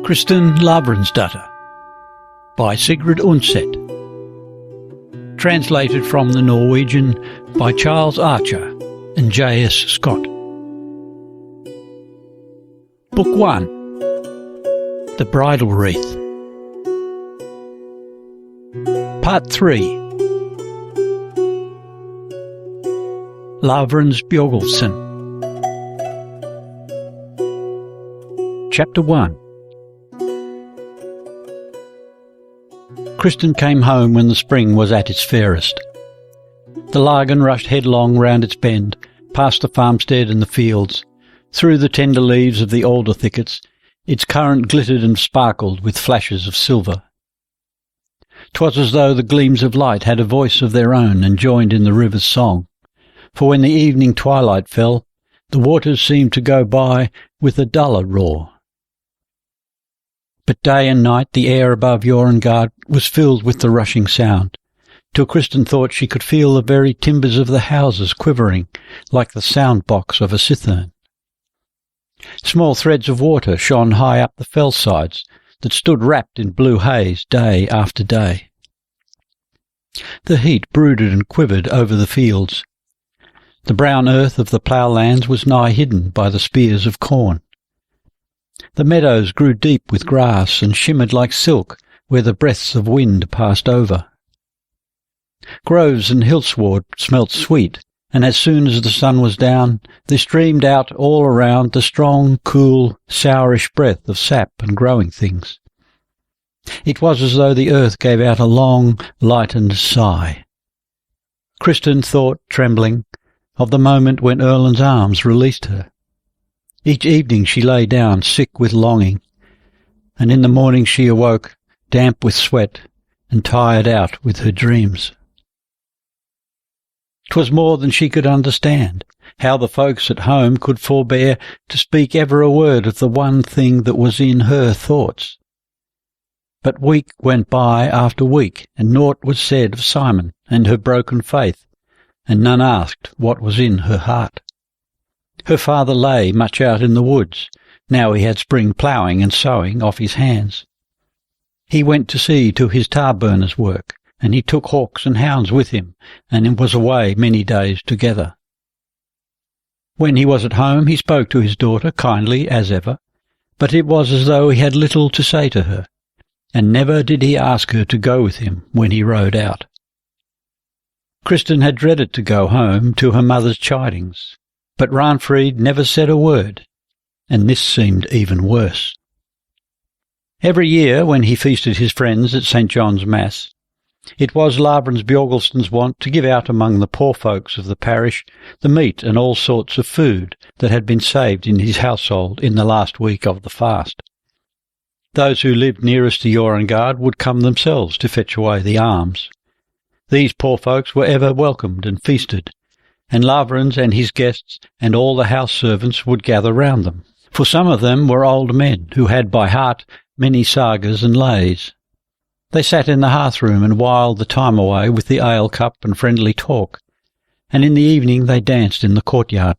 Kristin Lavransdatter by Sigrid Undset. Translated from the Norwegian by Charles Archer and J.S. Scott. Book 1. The Bridal Wreath. Part 3. Lavransdatter. Chapter 1. Kristin came home when the spring was at its fairest. The Lagan rushed headlong round its bend, past the farmstead and the fields. Through the tender leaves of the alder thickets, its current glittered and sparkled with flashes of silver. 'Twas as though the gleams of light had a voice of their own and joined in the river's song, for when the evening twilight fell, the waters seemed to go by with a duller roar. But day and night the air above Jorengard was filled with the rushing sound, till Kristin thought she could feel the very timbers of the houses quivering like the sound-box of a cithern. Small threads of water shone high up the fell sides that stood wrapped in blue haze day after day. The heat brooded and quivered over the fields. The brown earth of the ploughlands was nigh hidden by the spears of corn. The meadows grew deep with grass and shimmered like silk where the breaths of wind passed over. Groves and hillsward smelt sweet, and as soon as the sun was down, there streamed out all around the strong, cool, sourish breath of sap and growing things. It was as though the earth gave out a long, lightened sigh. Kristin thought, trembling, of the moment when Erlend's arms released her. Each evening she lay down, sick with longing, and in the morning she awoke, damp with sweat and tired out with her dreams. 'Twas more than she could understand, how the folks at home could forbear to speak ever a word of the one thing that was in her thoughts. But week went by after week, and naught was said of Simon and her broken faith, and none asked what was in her heart. Her father lay much out in the woods, now he had spring ploughing and sowing off his hands. He went to see to his tar-burner's work, and he took hawks and hounds with him, and was away many days together. When he was at home he spoke to his daughter kindly as ever, but it was as though he had little to say to her, and never did he ask her to go with him when he rode out. Kristin had dreaded to go home to her mother's chidings, but Ranfried never said a word, and this seemed even worse. Every year, when he feasted his friends at St. John's Mass, it was Lavransdatters' wont to give out among the poor folks of the parish the meat and all sorts of food that had been saved in his household in the last week of the fast. Those who lived nearest to Jorengard would come themselves to fetch away the alms. These poor folks were ever welcomed and feasted, and Lavrans and his guests and all the house servants would gather round them, for some of them were old men who had by heart many sagas and lays. They sat in the hearth-room and whiled the time away with the ale-cup and friendly talk, and in the evening they danced in the courtyard.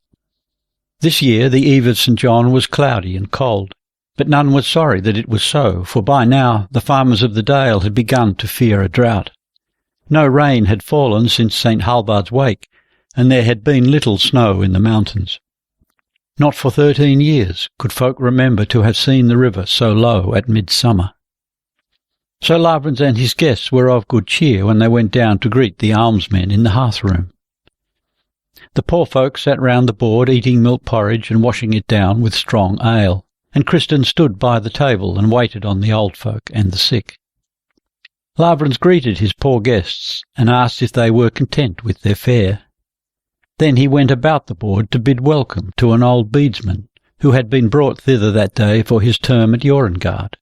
This year the eve of St. John was cloudy and cold, but none was sorry that it was so, for by now the farmers of the Dale had begun to fear a drought. No rain had fallen since St. Halvard's wake, and there had been little snow in the mountains. Not for 13 years could folk remember to have seen the river so low at midsummer. So Lavrans and his guests were of good cheer when they went down to greet the almsmen in the hearth-room. The poor folk sat round the board eating milk porridge and washing it down with strong ale, and Kristin stood by the table and waited on the old folk and the sick. Lavrans greeted his poor guests and asked if they were content with their fare. Then he went about the board to bid welcome to an old beadsman who had been brought thither that day for his term at Jorungard.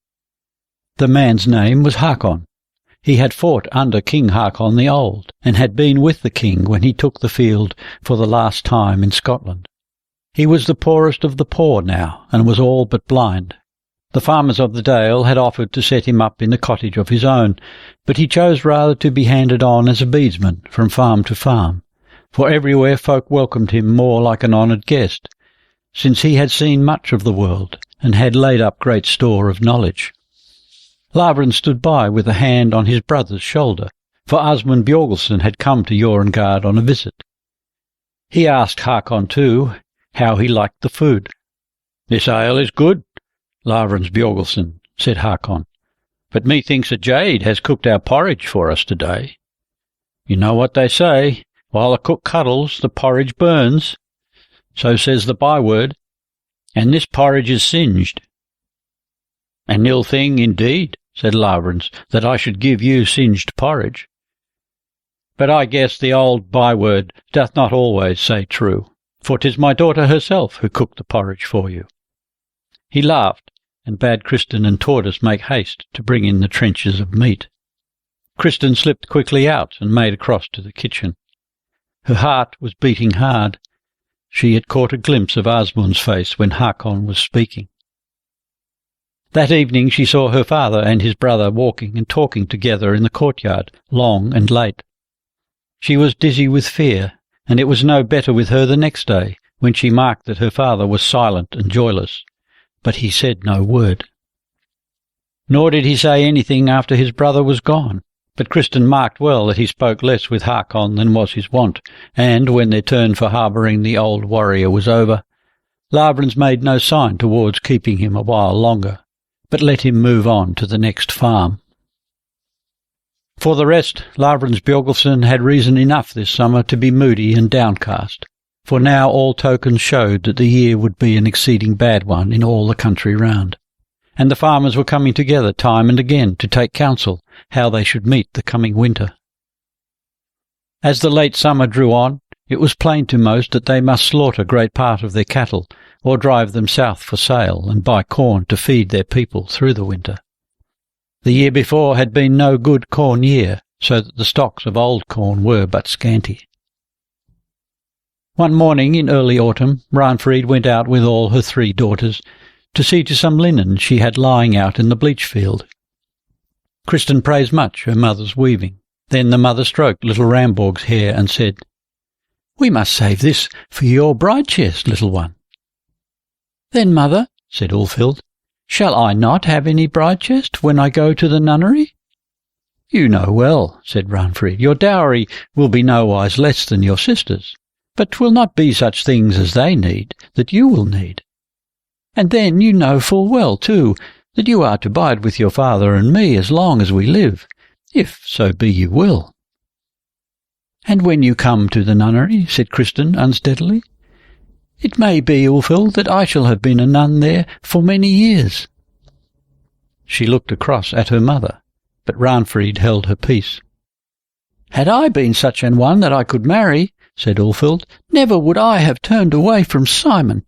The man's name was Hakon. He had fought under King Hakon the Old, and had been with the king when he took the field for the last time in Scotland. He was the poorest of the poor now, and was all but blind. The farmers of the Dale had offered to set him up in a cottage of his own, but he chose rather to be handed on as a beadsman from farm to farm, for everywhere folk welcomed him more like an honoured guest, since he had seen much of the world, and had laid up great store of knowledge. Lavran stood by with a hand on his brother's shoulder, for Asmund Bjorgulfsson had come to Jorungard on a visit. He asked Hakon, too, how he liked the food. "This ale is good, Lavran Bjorgulfsson," said Hakon, "but methinks a jade has cooked our porridge for us today. You know what they say, while the cook cuddles, the porridge burns. So says the byword, and this porridge is singed." "An ill thing indeed," said Lavrans, "that I should give you singed porridge. But I guess the old byword doth not always say true, for 'tis my daughter herself who cooked the porridge for you." He laughed, and bade Kristin and Tortoise make haste to bring in the trenchers of meat. Kristin slipped quickly out and made across to the kitchen. Her heart was beating hard. She had caught a glimpse of Asmund's face when Hakon was speaking. That evening she saw her father and his brother walking and talking together in the courtyard, long and late. She was dizzy with fear, and it was no better with her the next day, when she marked that her father was silent and joyless, but he said no word. Nor did he say anything after his brother was gone, but Kristin marked well that he spoke less with Hakon than was his wont, and when their turn for harbouring the old warrior was over, Lavrans made no sign towards keeping him a while longer, but let him move on to the next farm. For the rest, Lavrans Bjorgulfsson had reason enough this summer to be moody and downcast, for now all tokens showed that the year would be an exceeding bad one in all the country round, and the farmers were coming together time and again to take counsel how they should meet the coming winter. As the late summer drew on, it was plain to most that they must slaughter great part of their cattle, or drive them south for sale, and buy corn to feed their people through the winter. The year before had been no good corn year, so that the stocks of old corn were but scanty. One morning in early autumn, Ranfried went out with all her 3 daughters to see to some linen she had lying out in the bleach field. Kristin praised much her mother's weaving. Then the mother stroked little Ramborg's hair and said, "We must save this for your bride chest, little one." "Then, mother," said Ulfhild, "shall I not have any bride chest when I go to the nunnery?" "You know well," said Ranfried, "your dowry will be nowise less than your sister's, but 'twill not be such things as they need, that you will need. And then you know full well, too, that you are to bide with your father and me as long as we live, if so be you will." "And when you come to the nunnery," said Kristin unsteadily, "it may be, Ulfhild, that I shall have been a nun there for many years." She looked across at her mother, but Ranfried held her peace. "Had I been such an one that I could marry," said Ulfhild, "never would I have turned away from Simon.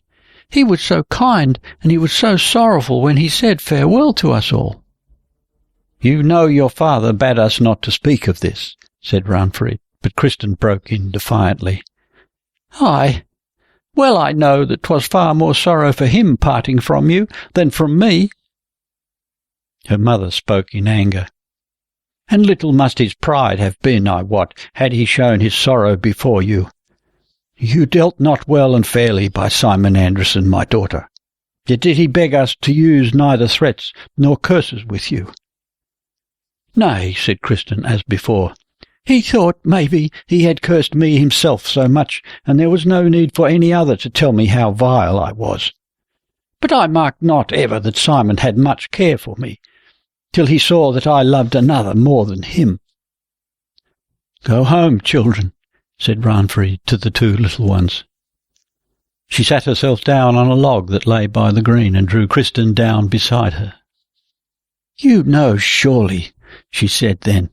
He was so kind, and he was so sorrowful when he said farewell to us all." "You know your father bade us not to speak of this," said Ranfried, but Kristin broke in defiantly. "Aye, well I know that 'twas far more sorrow for him parting from you than from me." Her mother spoke in anger. "And little must his pride have been, I wot, had he shown his sorrow before you. You dealt not well and fairly by Simon Anderson, my daughter. Yet did he beg us to use neither threats nor curses with you." "Nay," said Kristin, as before. "He thought, maybe, he had cursed me himself so much, and there was no need for any other to tell me how vile I was. But I marked not ever that Simon had much care for me, till he saw that I loved another more than him." "Go home, children," said Ranfried to the 2 little ones. She sat herself down on a log that lay by the green and drew Kristin down beside her. "You know surely," she said then,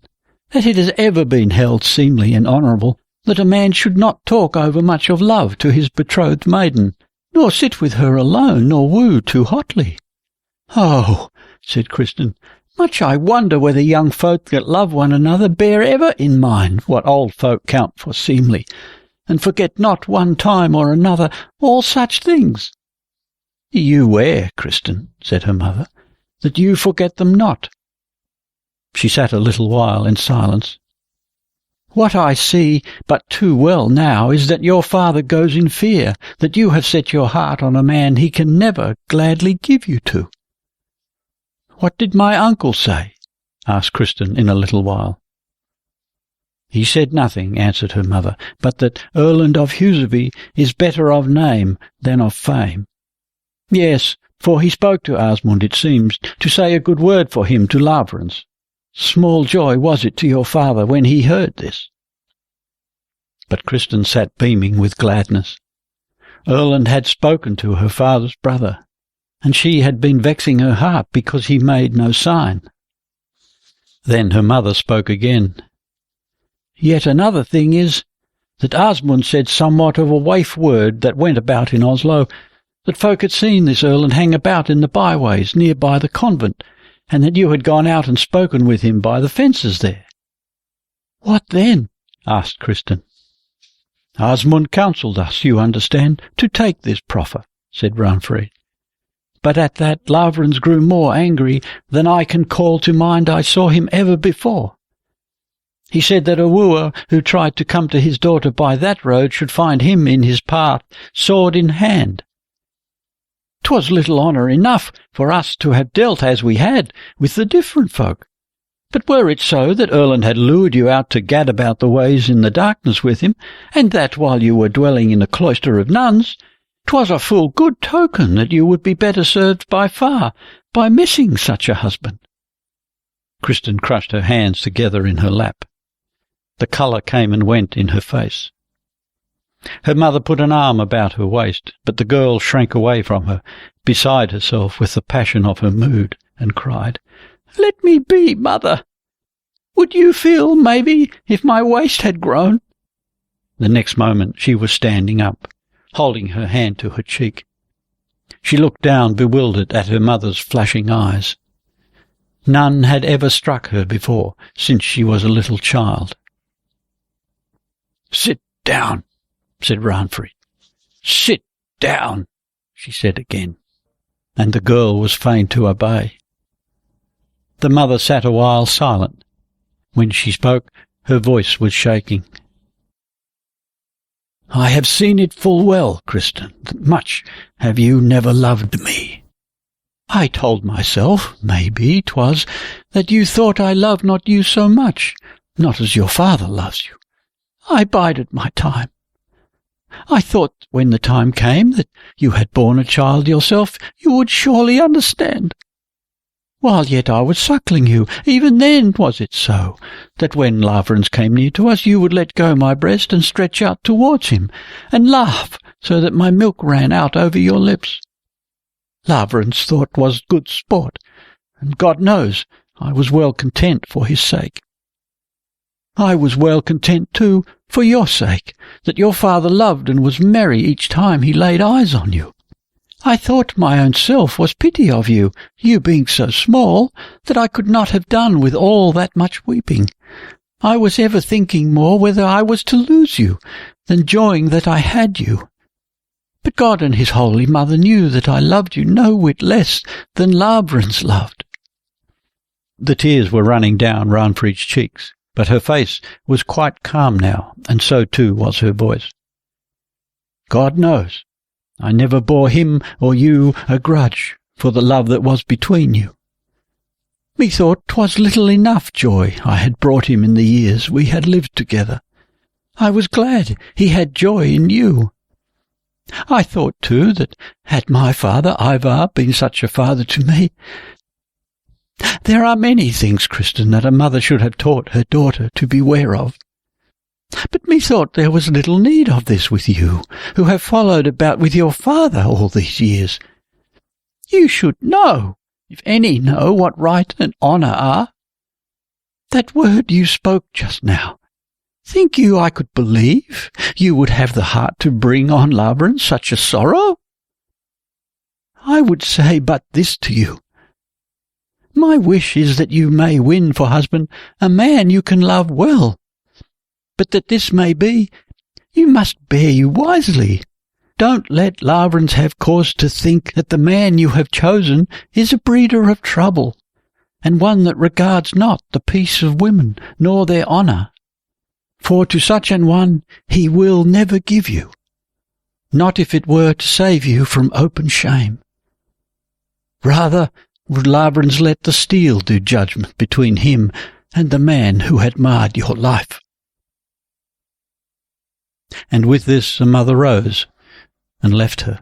"that it has ever been held seemly and honourable that a man should not talk over much of love to his betrothed maiden, nor sit with her alone, nor woo too hotly. Oh, said Kristin, much I wonder whether young folk that love one another bear ever in mind what old folk count for seemly, and forget not one time or another all such things. You ware, Kristin, said her mother, that you forget them not. She sat a little while in silence. What I see but too well now is that your father goes in fear that you have set your heart on a man he can never gladly give you to. What did my uncle say? Asked Kristin in a little while. He said nothing, answered her mother, but that Erland of Huseby is better of name than of fame. Yes, for he spoke to Asmund, it seems, to say a good word for him to Lavrans. Small joy was it to your father when he heard this. But Kristin sat beaming with gladness. Erland had spoken to her father's brother, and she had been vexing her heart because he made no sign. Then her mother spoke again. Yet another thing is that Asmund said somewhat of a waif word that went about in Oslo, that folk had seen this Erland hang about in the byways near by the convent, and that you had gone out and spoken with him by the fences there. What then? Asked Kristin. Asmund counselled us, you understand, to take this proffer, said Ranfrid. But at that Lavrans grew more angry than I can call to mind I saw him ever before. He said that a wooer who tried to come to his daughter by that road should find him in his path, sword in hand. 'Twas little honour enough for us to have dealt as we had with the different folk. But were it so that Erland had lured you out to gad about the ways in the darkness with him, and that while you were dwelling in a cloister of nuns, 'twas a full good token that you would be better served by far by missing such a husband. Kristin crushed her hands together in her lap. The colour came and went in her face. Her mother put an arm about her waist, but the girl shrank away from her, beside herself with the passion of her mood, and cried, "Let me be, mother! Would you feel, maybe, if my waist had grown?" The next moment she was standing up, holding her hand to her cheek. She looked down bewildered at her mother's flashing eyes. None had ever struck her before since she was a little child. "Sit down," said Ranfrid. "Sit down," she said again, and the girl was fain to obey. The mother sat a while silent. When she spoke, her voice was shaking. "I have seen it full well, Kristin, that much have you never loved me. I told myself, maybe 'twas, that you thought I loved not you so much, not as your father loves you. I bided my time. I thought when the time came that you had borne a child yourself, you would surely understand. While yet I was suckling you, even then was it so, that when Lavrans came near to us, you would let go my breast and stretch out towards him, and laugh so that my milk ran out over your lips. Lavrans thought 'twas good sport, and God knows I was well content for his sake. I was well content, too, for your sake, that your father loved and was merry each time he laid eyes on you. I thought my own self was pity of you, you being so small, that I could not have done with all that much weeping. I was ever thinking more whether I was to lose you, than joying that I had you. But God and his Holy Mother knew that I loved you no whit less than Lavrans loved." The tears were running down Ranfrid's cheeks, but her face was quite calm now, and so too was her voice. "God knows, I never bore him or you a grudge for the love that was between you. Methought 'twas little enough joy I had brought him in the years we had lived together. I was glad he had joy in you. I thought, too, that had my father Ivar been such a father to me— There are many things, Kristin, that a mother should have taught her daughter to beware of. But methought there was little need of this with you, who have followed about with your father all these years. You should know, if any know, what right and honour are. That word you spoke just now, think you I could believe you would have the heart to bring on Lavrans such a sorrow? I would say but this to you. My wish is that you may win for husband a man you can love well. But that this may be, you must bear you wisely. Don't let Lavrans have cause to think that the man you have chosen is a breeder of trouble, and one that regards not the peace of women, nor their honour. For to such an one he will never give you, not if it were to save you from open shame. Rather would Lavrans let the steel do judgment between him and the man who had marred your life. And with this the mother rose and left her.